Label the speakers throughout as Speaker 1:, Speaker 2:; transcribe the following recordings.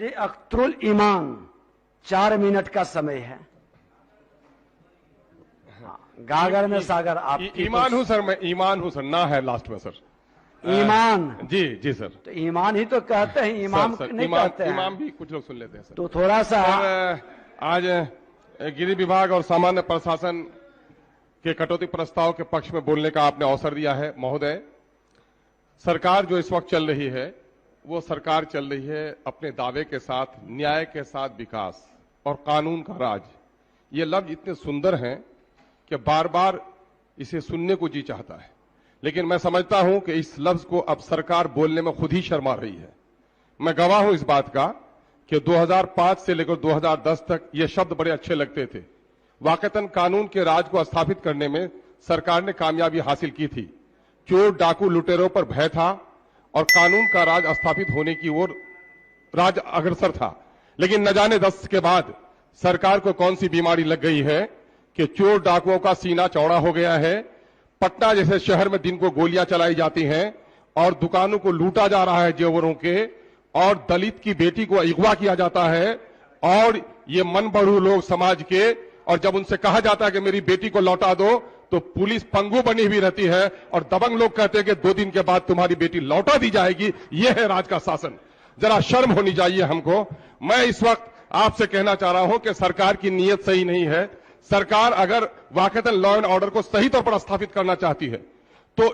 Speaker 1: श्री अख्तरुल ईमान 4 minute का समय है। गागर में सागर आप
Speaker 2: ईमान हूं सर, मैं ईमान हूं सर, ना है लास्ट में सर।
Speaker 1: ईमान
Speaker 2: जी जी सर।
Speaker 1: तो ईमान ही तो कहते हैं, इमाम नहीं कहते हैं।
Speaker 2: इमाम भी कुछ लोग सुन लेते हैं सर।
Speaker 1: तो थोड़ा सा
Speaker 2: आज गृह विभाग और सामान्य प्रशासन के कटौती प्रस्ताव के पक्ष में बोलने का आपने अवसर दिया है। महोदय, सरकार जो इस वक्त चल रही है वो सरकार चल रही है अपने दावे के साथ, न्याय के साथ विकास और कानून का राज। ये लफ्ज इतने सुंदर हैं कि बार बार इसे सुनने को जी चाहता है, लेकिन मैं समझता हूं कि इस लफ्ज को अब सरकार बोलने में खुद ही शर्मा रही है। मैं गवाह हूं इस बात का कि 2005 से लेकर 2010 तक ये शब्द बड़े अच्छे लगते थे। वाकईतन कानून के राज को स्थापित करने में सरकार ने कामयाबी हासिल की थी। चोर डाकू लुटेरों पर भय था और कानून का राज स्थापित होने की ओर राज अग्रसर था। लेकिन न जाने 10 के बाद सरकार को कौन सी बीमारी लग गई है कि चोर डाकुओं का सीना चौड़ा हो गया है। पटना जैसे शहर में दिन को गोलियां चलाई जाती हैं और दुकानों को लूटा जा रहा है जेवरों के, और दलित की बेटी को अगवा किया जाता है। और ये मन बढ़ू लोग समाज के, और जब उनसे कहा जाता है कि मेरी बेटी को लौटा दो तो पुलिस पंगु बनी हुई रहती है और दबंग लोग कहते हैं कि 2 दिन के बाद तुम्हारी बेटी लौटा दी जाएगी। यह है राज का शासन। जरा शर्म होनी चाहिए हमको। मैं इस वक्त आपसे कहना चाह रहा हूं कि सरकार की नीयत सही नहीं है। सरकार अगर वाकईतन लॉ एंड ऑर्डर को सही तौर पर स्थापित करना चाहती है तो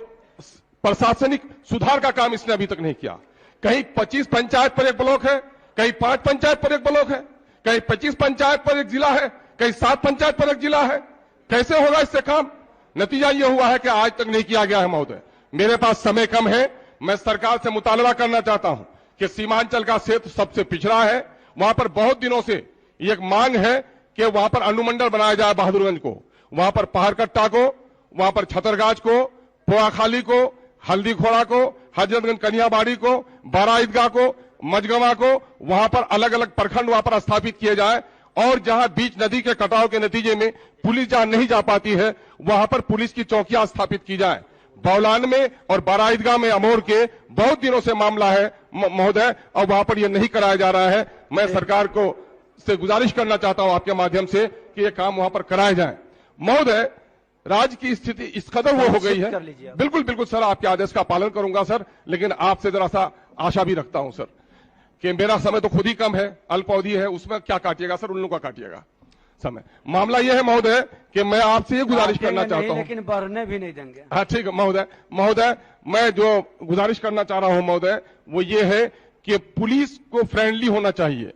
Speaker 2: प्रशासनिक सुधार का काम इसने अभी तक नहीं किया। कहीं 25 पंचायत पर एक ब्लॉक है, कहीं 5 पंचायत पर एक ब्लॉक है, कहीं 25 पंचायत पर एक जिला है, कहीं 7 पंचायत पर एक जिला है। कैसे होगा इससे काम? नतीजा यह हुआ है कि आज तक नहीं किया गया है। महोदय, मेरे पास समय कम है। मैं सरकार से मुतालबा करना चाहता हूं कि सीमांचल का क्षेत्र सबसे पिछड़ा है। वहां पर बहुत दिनों से एक मांग है कि वहां पर अनुमंडल बनाया जाए बहादुरगंज को, वहां पर पहाड़कट्टा को, वहां पर छतरगाछ को, पोआखाली को, हल्दी खोड़ा को, हजरतगंज कन्याबाड़ी को, बारा ईदगाह को, मजगवा को, वहां पर अलग अलग प्रखंड वहां पर स्थापित किए जाए। और जहां बीच नदी के कटाव के नतीजे में पुलिस जहां नहीं जा पाती है वहां पर पुलिस की चौकियां स्थापित की जाए। बौलान में और बारा ईदगाह में अमोर के बहुत दिनों से मामला है महोदय, और वहां पर यह नहीं कराया जा रहा है। मैं सरकार को से गुजारिश करना चाहता हूं आपके माध्यम से कि यह काम वहां पर कराए जाए। महोदय, राज्य की स्थिति इस कदर वो हो गई है। बिल्कुल बिल्कुल सर, आपके आदेश का पालन करूंगा सर, लेकिन आपसे जरा सा आशा भी रखता हूं सर कि मेरा समय तो खुद ही कम है, अल्पावधि है, उसमें क्या काटिएगा सर, उन लोगों का काटिएगा समय। मामला यह है महोदय कि मैं आपसे ये गुजारिश करना चाहता हूं,
Speaker 1: लेकिन बढ़ने भी नहीं देंगे।
Speaker 2: हाँ ठीक है महोदय, मैं जो गुजारिश करना चाह रहा हूं महोदय वो ये है कि पुलिस को फ्रेंडली होना चाहिए।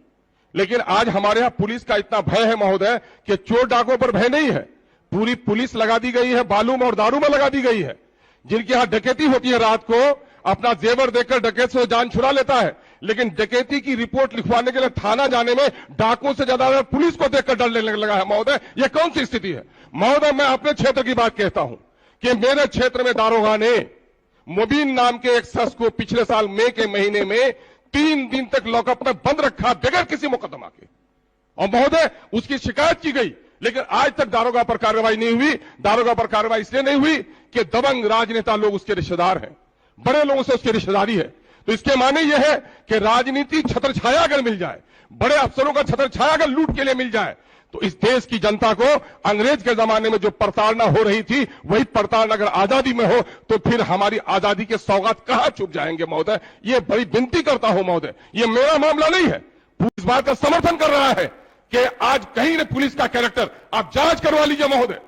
Speaker 2: लेकिन आज हमारे यहां पुलिस का इतना भय है महोदय कि चोर डाकुओं पर भय नहीं है। पूरी पुलिस लगा दी गई है, बालू में और दारू में लगा दी गई है। जिनके यहां डकैती होती है रात को, अपना जेवर देकर डकैत से जान छुड़ा लेता है, लेकिन डकैती की रिपोर्ट लिखवाने के लिए थाना जाने में डाकुओं से ज्यादा पुलिस को देखकर डर लगने लगा है। महोदय, यह कौन सी स्थिति है? महोदय, मैं अपने क्षेत्र की बात कहता हूं कि मेरे क्षेत्र में दारोगा ने मुबीन नाम के एक शख्स को पिछले साल मई के महीने में 3 दिन तक लॉकअप में बंद रखा बगैर किसी मुकदमा के। और महोदय, उसकी शिकायत की गई, लेकिन आज तक दारोगा पर कार्रवाई नहीं हुई। दारोगा पर कार्रवाई इसलिए नहीं हुई कि दबंग राजनेता लोग उसके रिश्तेदार हैं, बड़े लोगों से उसकी रिश्तेदारी है। तो इसके माने यह है कि राजनीति छत्रछाया अगर मिल जाए, बड़े अफसरों का छत्रछाया अगर लूट के लिए मिल जाए, तो इस देश की जनता को अंग्रेज के जमाने में जो प्रताड़ना हो रही थी वही प्रताड़ना अगर आजादी में हो तो फिर हमारी आजादी के सौगात कहां छुप जाएंगे। महोदय, ये बड़ी विनती करता हूं महोदय, ये मेरा मामला नहीं है। इस बात का समर्थन कर रहा है कि आज कहीं न पुलिस का कैरेक्टर आप जांच करवा लीजिए महोदय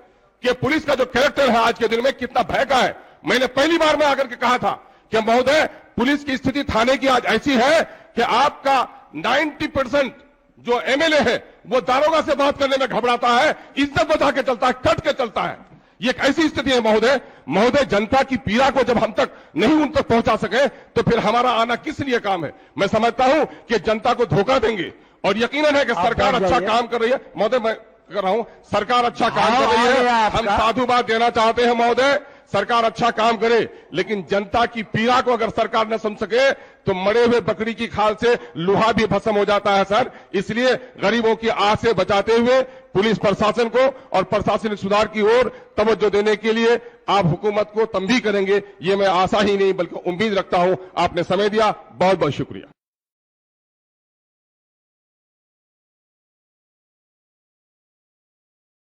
Speaker 2: कि पुलिस का जो कैरेक्टर है आज के दिन में कितना भय का है। मैंने पहली बार में आकर के कहा था कि महोदय, पुलिस की स्थिति थाने की आज ऐसी है कि आपका 90% जो एमएलए है वो दारोगा से बात करने में घबराता है, इज्जत बचा के चलता है, कट के चलता है। ये एक ऐसी स्थिति है महोदय, जनता की पीड़ा को जब हम तक नहीं उन तक पहुंचा सके तो फिर हमारा आना किस लिए काम है। मैं समझता हूं कि जनता को धोखा देंगे, और यकीनन है कि सरकार अच्छा काम कर रही है। महोदय, मैं कर रहा हूं, सरकार अच्छा काम कर रही है। हम साधुवाद देना चाहते हैं महोदय, सरकार अच्छा काम करे, लेकिन जनता की पीड़ा को अगर सरकार न समझ सके तो मरे हुए बकरी की खाल से लोहा भी भस्म हो जाता है सर। इसलिए गरीबों की आस से बचाते हुए पुलिस प्रशासन को और प्रशासनिक सुधार की ओर तवज्जो देने के लिए आप हुकूमत को तंबीह करेंगे, ये मैं आशा ही नहीं बल्कि उम्मीद रखता हूं। आपने समय दिया, बहुत बहुत शुक्रिया।